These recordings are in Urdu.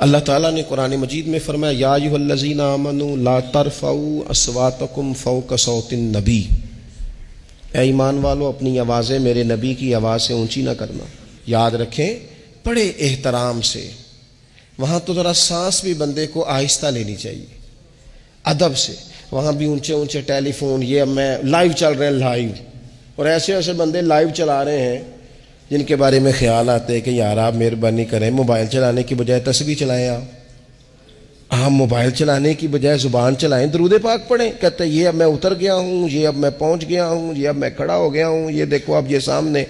اللہ تعالیٰ نے قرآن مجید میں فرمایا یا ایھا الذین آمنوا لا ترفعوا اصواتکم فوق صوت النبی، اے ایمان والو اپنی آوازیں میرے نبی کی آواز سے اونچی نہ کرنا۔ یاد رکھیں بڑے احترام سے، وہاں تو ذرا سانس بھی بندے کو آہستہ لینی چاہیے، ادب سے۔ وہاں بھی اونچے اونچے ٹیلی فون، یہ اب میں لائیو چل رہے ہیں لائیو، اور ایسے ایسے بندے لائیو چلا رہے ہیں جن کے بارے میں خیال آتے ہیں کہ یار آپ مہربانی کریں موبائل چلانے کی بجائے تسبیح چلائیں، آپ موبائل چلانے کی بجائے زبان چلائیں، درود پاک پڑھیں۔ کہتے ہیں یہ اب میں اتر گیا ہوں، یہ اب میں پہنچ گیا ہوں، یہ اب میں کھڑا ہو گیا ہوں، یہ دیکھو اب یہ سامنے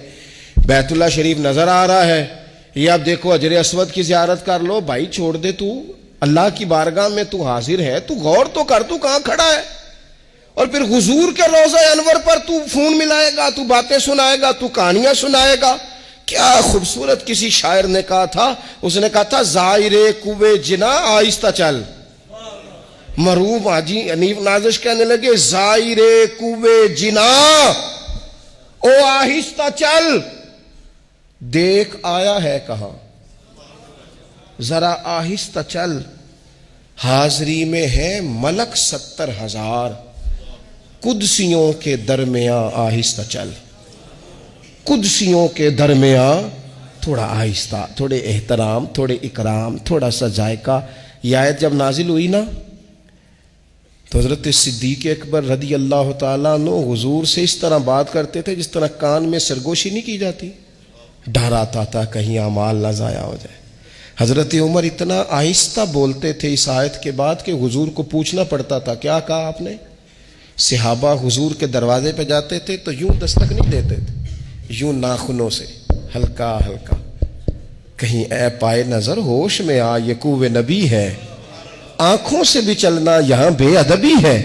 بیت اللہ شریف نظر آ رہا ہے، یہ اب دیکھو حجر اسود کی زیارت کر لو۔ بھائی چھوڑ دے، تو اللہ کی بارگاہ میں تو حاضر ہے، تو غور تو کر، تو کہاں کھڑا ہے؟ اور پھر حضور کے روضہ انور پر تو فون ملائے گا، تو باتیں سنائے گا، تو کہانیاں سنائے گا۔ کیا خوبصورت کسی شاعر نے کہا تھا، اس نے کہا تھا زائر کوے جنا آہستہ چل۔ مرحوم حاجی حنیف نازش کہنے لگے زائر کوے جنا او آہستہ چل، دیکھ آیا ہے کہاں، ذرا آہستہ چل، حاضری میں ہے ملک 70,000، قدسیوں کے درمیان آہستہ چل، قدسیوں کے درمیان تھوڑا آہستہ، تھوڑے احترام، تھوڑے اکرام، تھوڑا سا ذائقہ۔ یہ آیت جب نازل ہوئی نا تو حضرت صدیق اکبر رضی اللہ تعالیٰ عنہ حضور سے اس طرح بات کرتے تھے جس طرح کان میں سرگوشی نہیں کی جاتی، ڈر آتا تھا کہیں اعمال نہ ضائع ہو جائے۔ حضرت عمر اتنا آہستہ بولتے تھے اس آیت کے بعد کہ حضور کو پوچھنا پڑتا تھا کیا کہا آپ نے؟ صحابہ حضور کے دروازے پہ جاتے تھے تو یوں دستک نہیں دیتے تھے، یوں ناخنوں سے ہلکا ہلکا، کہیں اے پائے نظر ہوش میں آ، یہ کوہ نبی ہے، آنکھوں سے بھی چلنا یہاں بے ادبی ہے۔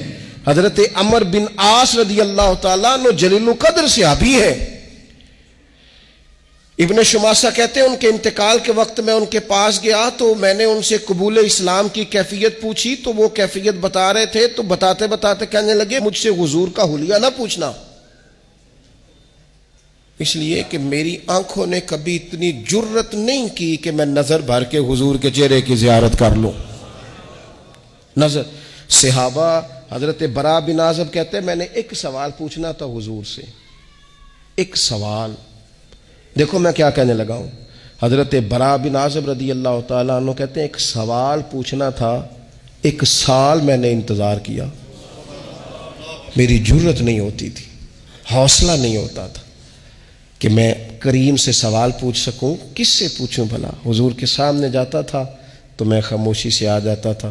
حضرت عمر بن عاص رضی اللہ تعالیٰ عنہ جلیل القدر صحابی ہے۔ ابن شماسہ کہتے ہیں ان کے انتقال کے وقت میں ان کے پاس گیا تو میں نے ان سے قبول اسلام کی کیفیت پوچھی تو وہ کیفیت بتا رہے تھے، تو بتاتے بتاتے کہنے لگے مجھ سے حضور کا حلیہ نہ پوچھنا، اس لیے کہ میری آنکھوں نے کبھی اتنی جرت نہیں کی کہ میں نظر بھر کے حضور کے چہرے کی زیارت کر لوں۔ نظر صحابہ، حضرت براء بن عازب کہتے ہیں میں نے ایک سوال پوچھنا تھا حضور سے، ایک سوال، دیکھو میں کیا کہنے لگا ہوں۔ حضرت براء بن عازب رضی اللہ تعالیٰ عنہ کہتے ہیں ایک سوال پوچھنا تھا، 1 سال میں نے انتظار کیا، میری جرت نہیں ہوتی تھی، حوصلہ نہیں ہوتا تھا کہ میں کریم سے سوال پوچھ سکوں۔ کس سے پوچھوں بھلا؟ حضور کے سامنے جاتا تھا تو میں خاموشی سے آ جاتا تھا۔